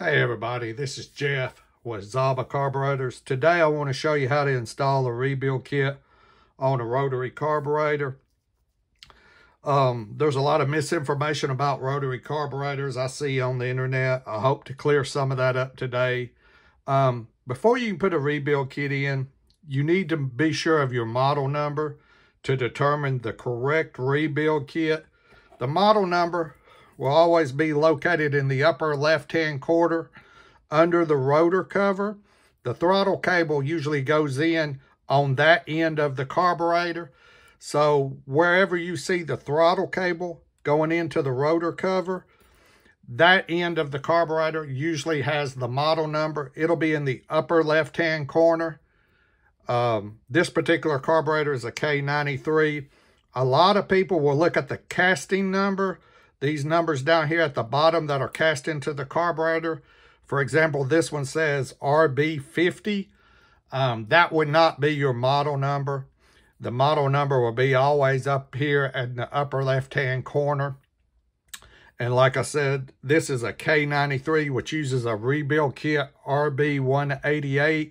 Hey everybody, this is Jeff with Zama Carburetors. Today I want to show you how to install a rebuild kit on a rotary carburetor. There's a lot of misinformation about rotary carburetors I see on the internet. I hope to clear some of that up today. Before you can put a rebuild kit in, you need to be sure of your model number to determine the correct rebuild kit. The model number will always be located in the upper left-hand corner under the rotor cover. The throttle cable usually goes in on that end of the carburetor. So wherever you see the throttle cable going into the rotor cover, that end of the carburetor usually has the model number. It'll be in the upper left-hand corner. This particular carburetor is a K93. A lot of people will look at the casting number. These numbers down here at the bottom that are cast into the carburetor. For example, this one says RB50. That would not be your model number. The model number will be always up here in the upper left-hand corner. And like I said, this is a K93, which uses a rebuild kit RB188.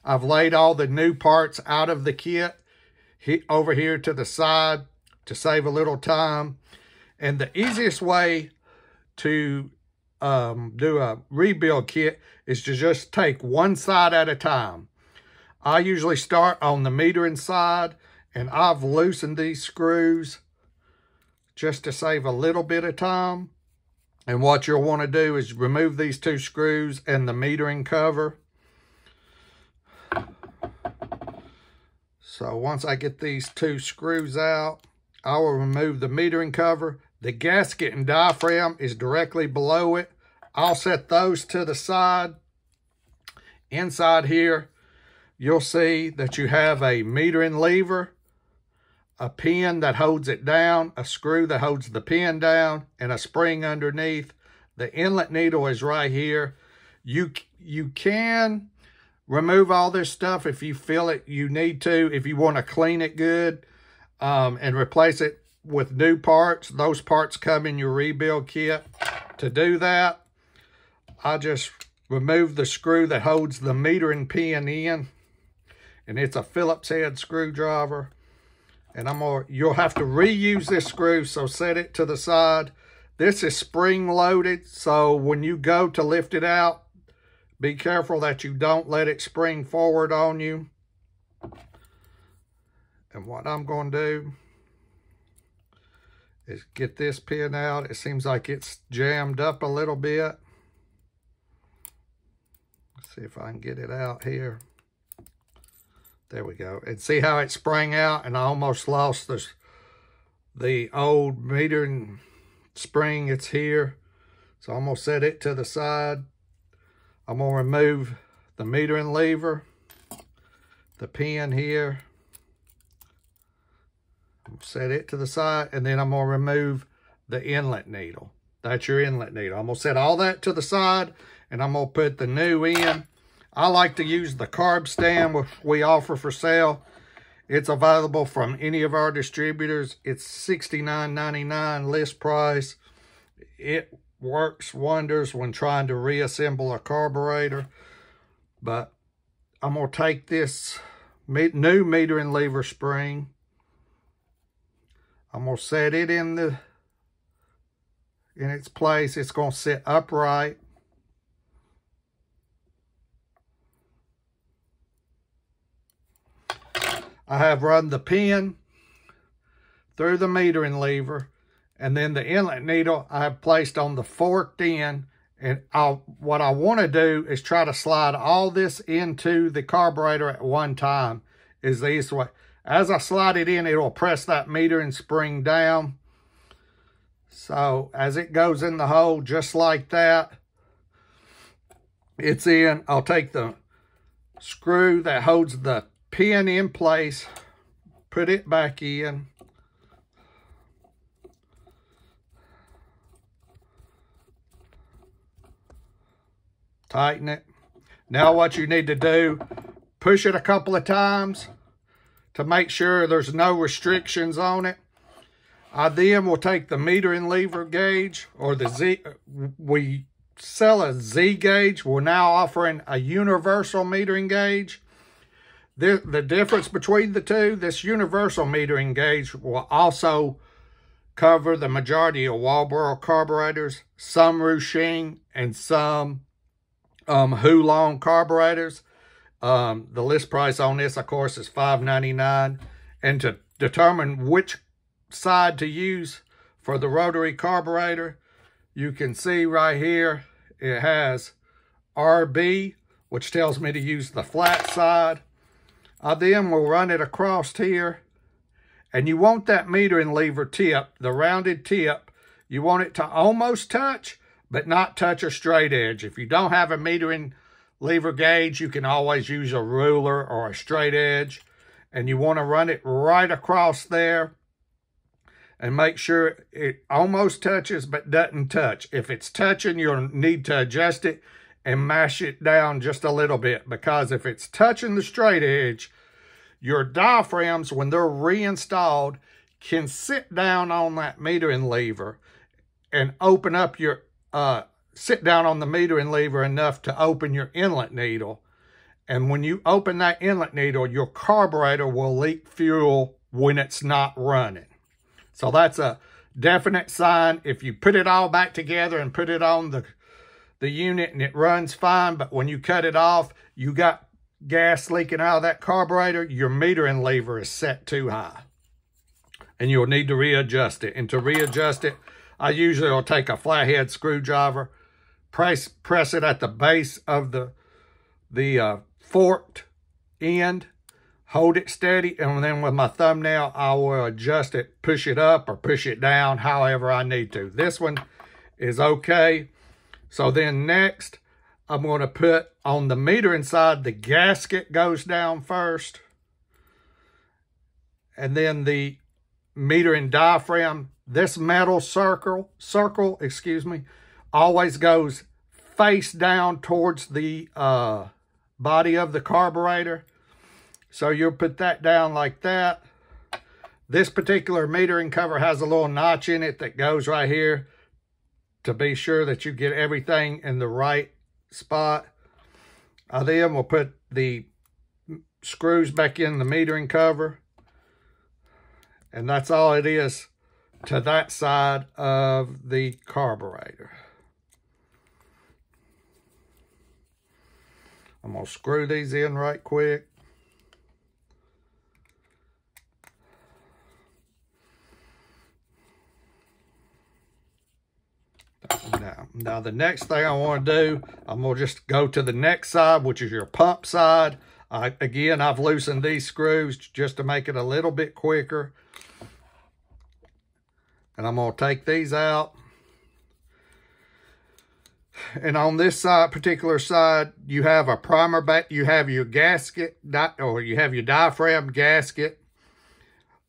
I've laid all the new parts out of the kit over here to the side to save a little time. And the easiest way to do a rebuild kit is to just take one side at a time. I usually start on the metering side, and I've loosened these screws just to save a little bit of time. And what you'll want to do is remove these two screws and the metering cover. So once I get these two screws out, I will remove the metering cover. The gasket and diaphragm is directly below it. I'll set those to the side. Inside here, you'll see that you have a metering lever, a pin that holds it down, a screw that holds the pin down, and a spring underneath. The inlet needle is right here. You can remove all this stuff if you feel it you need to, if you want to clean it good and replace it with new parts. Those parts come in your rebuild kit. To do that, I just remove the screw that holds the metering pin in, and it's a Phillips head screwdriver. And you'll have to reuse this screw, so set it to the side. This is spring loaded, so when you go to lift it out, be careful that you don't let it spring forward on you. And what I'm going to do is get this pin out. It seems like it's jammed up a little bit. Let's see if I can get it out here. There we go. And see how it sprang out, and I almost lost the old metering spring. It's here. So I'm going to set it to the side. I'm going to remove the metering lever, the pin here. Set it to the side, and then I'm going to remove the inlet needle. That's your inlet needle. I'm going to set all that to the side, and I'm going to put the new in. I like to use the Carb Stand, which we offer for sale. It's available from any of our distributors. It's $69.99 list price. It works wonders when trying to reassemble a carburetor. But I'm going to take this new metering lever spring. I'm going to set it in its place. It's going to sit upright. I have run the pin through the metering lever, and then the inlet needle I have placed on the forked end. And what I want to do is try to slide all this into the carburetor at one time. Is the easiest way. As I slide it in, it'll press that metering spring down. So as it goes in the hole, just like that, it's in. I'll take the screw that holds the pin in place, put it back in. Tighten it. Now what you need to do, push it a couple of times to make sure there's no restrictions on it. I then will take the metering lever gauge, or we sell a Z gauge. We're now offering a universal metering gauge. The difference between the two, this universal metering gauge will also cover the majority of Walboro carburetors, some Rushing, and some Hulong carburetors. The list price on this, of course, is $5.99. And to determine which side to use for the rotary carburetor, you can see right here, it has RB, which tells me to use the flat side. I then will run it across here, and you want that metering lever tip, the rounded tip, you want it to almost touch, but not touch a straight edge. If you don't have a metering lever gauge, you can always use a ruler or a straight edge, and you want to run it right across there and make sure it almost touches but doesn't touch. If it's touching, you'll need to adjust it and mash it down just a little bit, because if it's touching the straight edge, your diaphragms, when they're reinstalled, can sit down on that metering lever and open up your, sit down on the metering lever enough to open your inlet needle. And when you open that inlet needle, your carburetor will leak fuel when it's not running. So that's a definite sign. If you put it all back together and put it on the unit and it runs fine, but when you cut it off, you got gas leaking out of that carburetor, your metering lever is set too high. And you'll need to readjust it. And to readjust it, I usually will take a flathead screwdriver, press it at the base of the forked end, hold it steady, and then with my thumbnail, I will adjust it, push it up or push it down, however I need to. This one is okay. So then next, I'm going to put on the metering side, the gasket goes down first. And then the metering diaphragm, this metal circle, always goes face down towards the body of the carburetor. So you'll put that down like that. This particular metering cover has a little notch in it that goes right here to be sure that you get everything in the right spot. I then will put the screws back in the metering cover. And that's all it is to that side of the carburetor. I'm going to screw these in right quick. Now the next thing I want to do, I'm going to just go to the next side, which is your pump side. Again, I've loosened these screws just to make it a little bit quicker. And I'm going to take these out. And on this side, particular side, you have a primer back. You have your gasket, or you have your diaphragm gasket,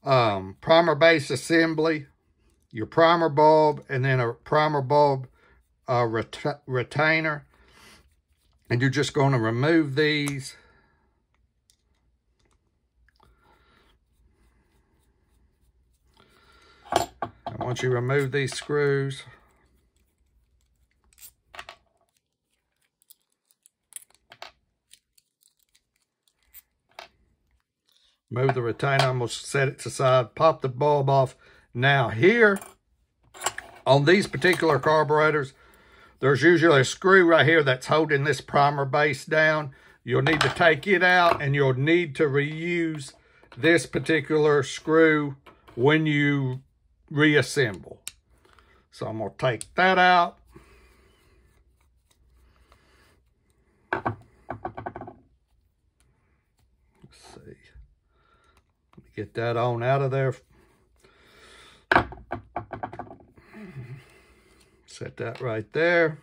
primer base assembly, your primer bulb, and then a primer bulb retainer. And you're just going to remove these. And once you remove these screws, move the retainer. I'm going to set it to the side, pop the bulb off. Now here, on these particular carburetors, there's usually a screw right here that's holding this primer base down. You'll need to take it out, and you'll need to reuse this particular screw when you reassemble. So I'm going to take that out. Let's see. Let me get that on out of there. Set that right there.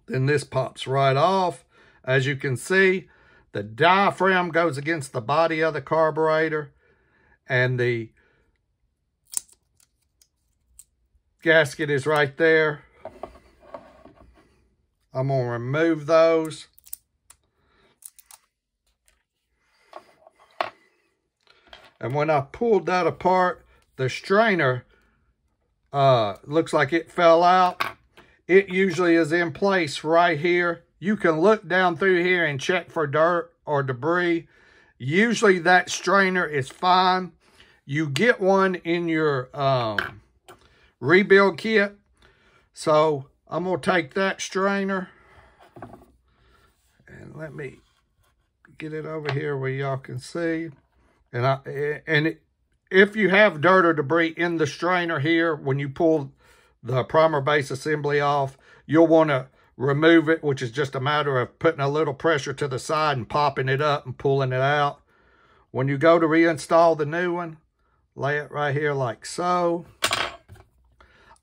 Then this pops right off. As you can see, the diaphragm goes against the body of the carburetor, and the gasket is right there. I'm going to remove those. And when I pulled that apart, the strainer looks like it fell out. it usually is in place right here. You can look down through here and check for dirt or debris. Usually that strainer is fine. You get one in your rebuild kit. So I'm going to take that strainer and let me get it over here where y'all can see. And if you have dirt or debris in the strainer here, when you pull the primer base assembly off, you'll want to remove it, which is just a matter of putting a little pressure to the side and popping it up and pulling it out. When you go to reinstall the new one, lay it right here like so.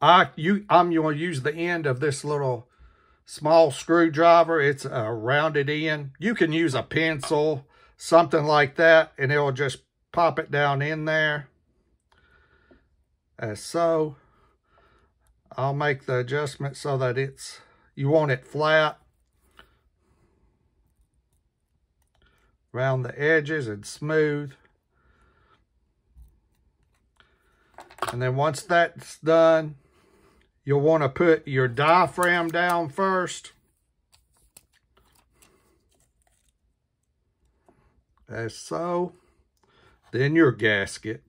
I'm going to use the end of this little small screwdriver. It's a rounded end. You can use a pencil, something like that, and it'll just pop it down in there as so. I'll make the adjustment so that you want it flat around the edges and smooth. And then once that's done, you'll want to put your diaphragm down first, as so. Then your gasket.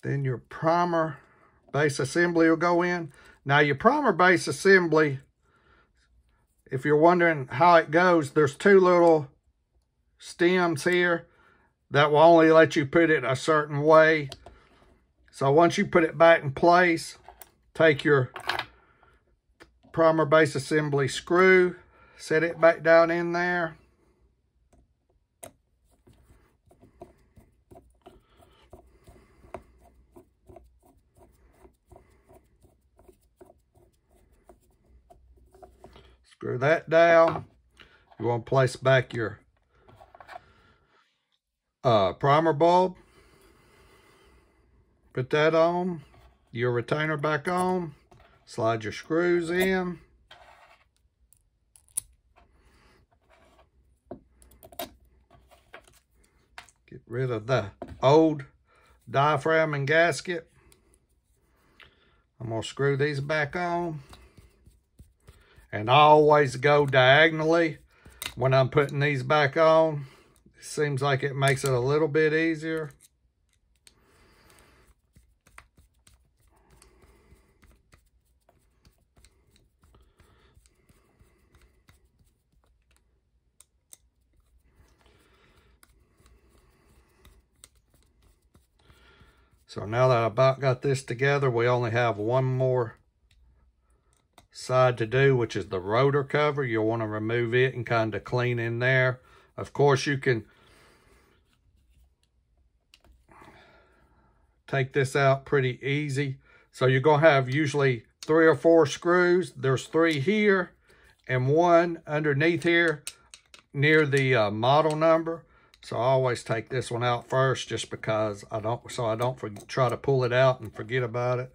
Then your primer base assembly will go in. Now your primer base assembly, if you're wondering how it goes, there's two little stems here that will only let you put it a certain way. So once you put it back in place, take your primer base assembly screw, set it back down in there. Screw that down. You want to place back your primer bulb. Put that on. Your retainer back on. Slide your screws in. Get rid of the old diaphragm and gasket. I'm going to screw these back on. And I always go diagonally when I'm putting these back on. It seems like it makes it a little bit easier. So now that I about got this together, we only have one more side to do, which is the rotor cover. You'll want to remove it and kind of clean in there. Of course, you can take this out pretty easy. So you're going to have usually 3 or 4 screws. There's 3 here and 1 underneath here near the model number. So I always take this one out first just because I don't try to pull it out and forget about it.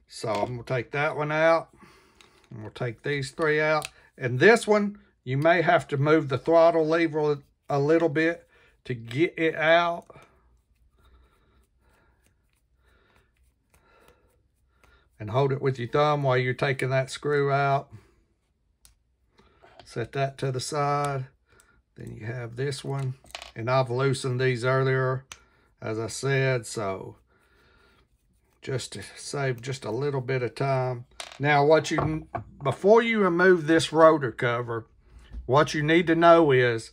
So I'm going to take that one out. And we'll take these 3 out. And this one, you may have to move the throttle lever a little bit to get it out. And hold it with your thumb while you're taking that screw out. Set that to the side. Then you have this one. And I've loosened these earlier, as I said, so just to save just a little bit of time. Now, before you remove this rotor cover, what you need to know is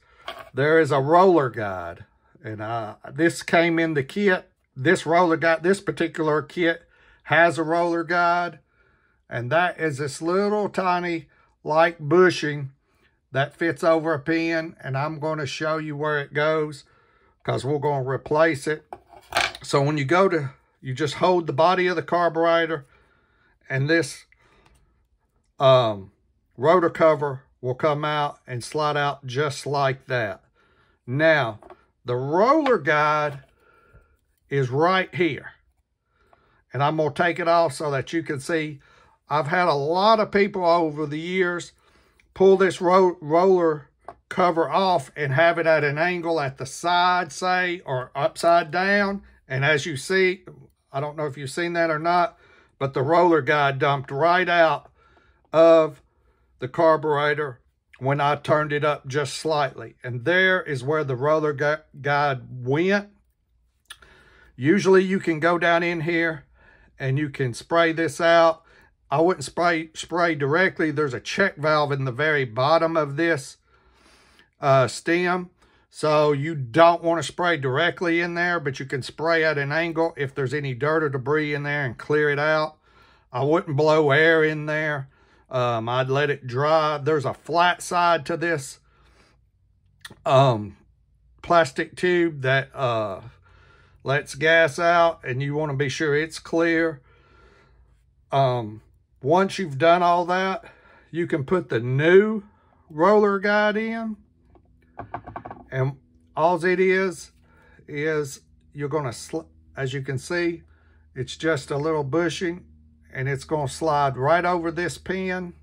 there is a roller guide. And this came in the kit. This roller guide, this particular kit has a roller guide. And that is this little tiny light bushing that fits over a pin. And I'm going to show you where it goes because we're going to replace it. So when you go to, you just hold the body of the carburetor and this rotor cover will come out and slide out just like that. Now, the roller guide is right here. And I'm going to take it off so that you can see. I've had a lot of people over the years pull this roller cover off and have it at an angle at the side, say, or upside down. And as you see, I don't know if you've seen that or not, but the roller guide dumped right out of the carburetor when I turned it up just slightly. And there is where the roller guide went. Usually you can go down in here and you can spray this out. I wouldn't spray directly. There's a check valve in the very bottom of this stem. So you don't want to spray directly in there, but you can spray at an angle if there's any dirt or debris in there and clear it out. I wouldn't blow air in there. I'd let it dry. There's a flat side to this plastic tube that lets gas out, and you want to be sure it's clear. Once you've done all that, you can put the new roller guide in. And all it is you're going to, as you can see, it's just a little bushing, and it's going to slide right over this pin.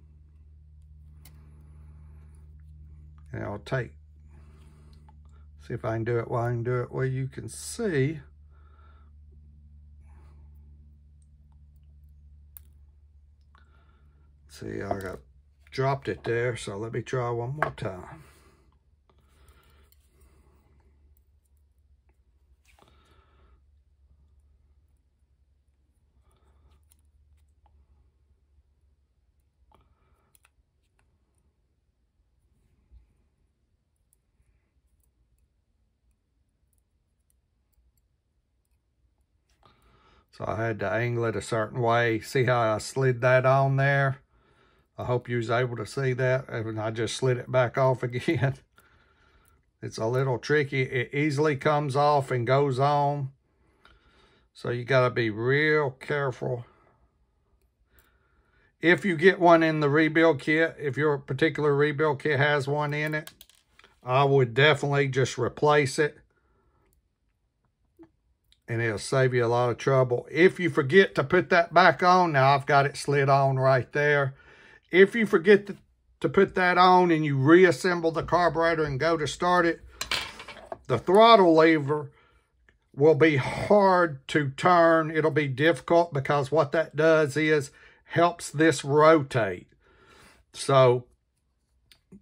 And I'll see if I can do it while I can do it where you can see. See, I got dropped it there, so let me try one more time. So I had to angle it a certain way. See how I slid that on there? I hope you was able to see that. And I just slid it back off again. It's a little tricky. It easily comes off and goes on. So you got to be real careful. If you get one in the rebuild kit, if your particular rebuild kit has one in it, I would definitely just replace it. And it'll save you a lot of trouble. If you forget to put that back on, now I've got it slid on right there. If you forget to put that on and you reassemble the carburetor and go to start it, the throttle lever will be hard to turn. It'll be difficult because what that does is helps this rotate. So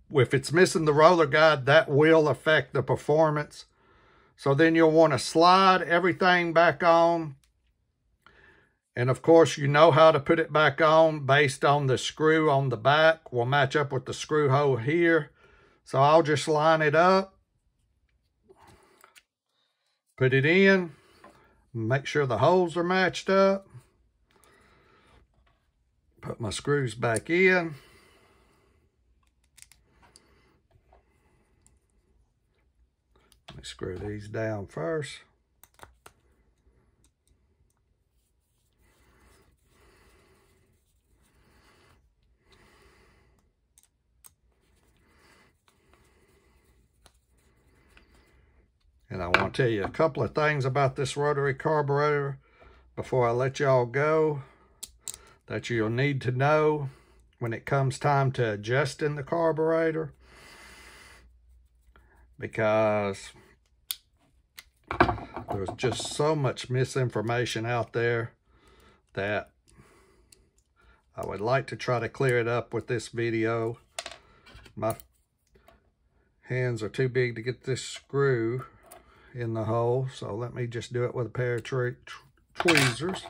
if it's missing the roller guide, that will affect the performance. So then you'll want to slide everything back on. And of course, you know how to put it back on based on the screw on the back. Will match up with the screw hole here. So I'll just line it up. Put it in. Make sure the holes are matched up. Put my screws back in. Let me screw these down first. And I want to tell you a couple of things about this rotary carburetor before I let y'all go that you'll need to know when it comes time to adjusting the carburetor, because there's just so much misinformation out there that I would like to try to clear it up with this video. My hands are too big to get this screw in the hole, so let me just do it with a pair of tweezers.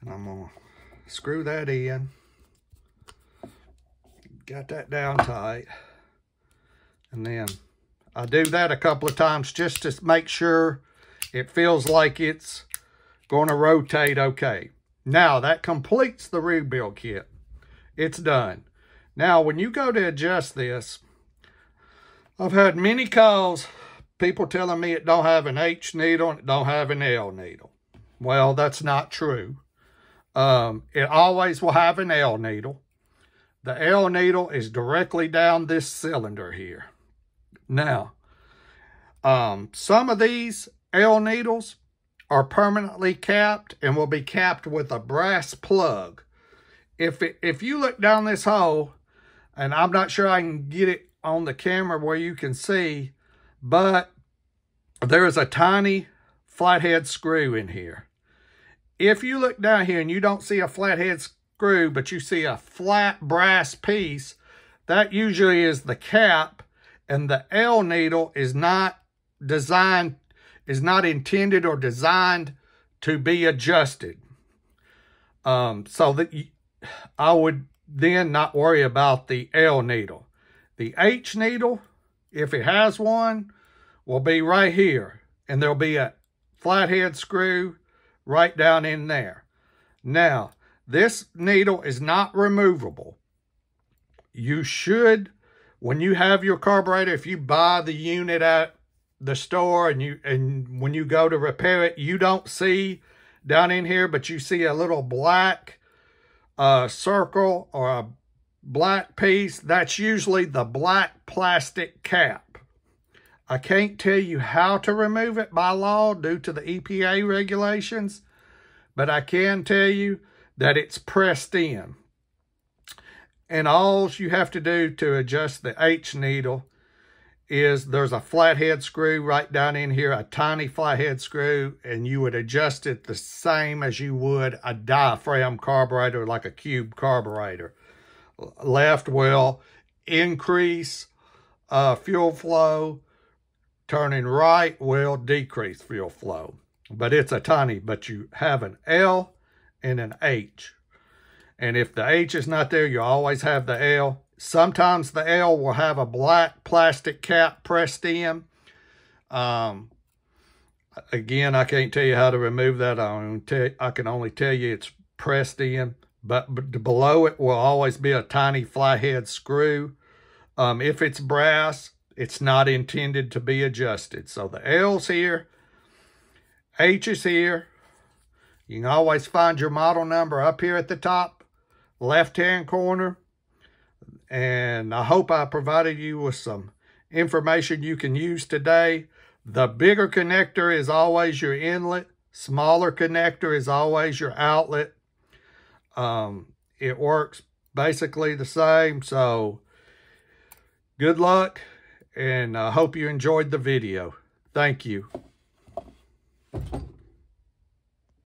And I'm going to screw that in. Got that down tight. And then I do that a couple of times just to make sure it feels like it's going to rotate okay. Now that completes the rebuild kit. It's done. Now when you go to adjust this, I've had many calls, people telling me it don't have an H needle and it don't have an L needle. Well, that's not true. It always will have an L needle. The L needle is directly down this cylinder here. Now, some of these L needles are permanently capped and will be capped with a brass plug. If you look down this hole, and I'm not sure I can get it on the camera where you can see, but there is a tiny flathead screw in here. If you look down here and you don't see a flathead screw, but you see a flat brass piece, that usually is the cap, and the L needle is not intended or designed to be adjusted. So that I would then not worry about the L needle. The H needle, if it has one, will be right here, and there'll be a flathead screw right down in there. Now, this needle is not removable. You should, when you have your carburetor, if you buy the unit at the store and when you go to repair it, you don't see down in here, but you see a little black circle or a black piece. That's usually the black plastic cap. I can't tell you how to remove it by law due to the EPA regulations, but I can tell you that it's pressed in. And all you have to do to adjust the H needle is there's a flathead screw right down in here, a tiny flathead screw, and you would adjust it the same as you would a diaphragm carburetor, like a cube carburetor. Left will increase fuel flow. Turning right will decrease fuel flow. But it's a tiny, but you have an L and an H. And if the H is not there, you always have the L. Sometimes the L will have a black plastic cap pressed in. Again, I can't tell you how to remove that. I can only tell you it's pressed in. But below it will always be a tiny flathead screw. If it's brass, it's not intended to be adjusted. So the L's here, H is here. You can always find your model number up here at the top, left-hand corner. And I hope I provided you with some information you can use today. The bigger connector is always your inlet. Smaller connector is always your outlet. It works basically the same. So good luck, and I hope you enjoyed the video. Thank you.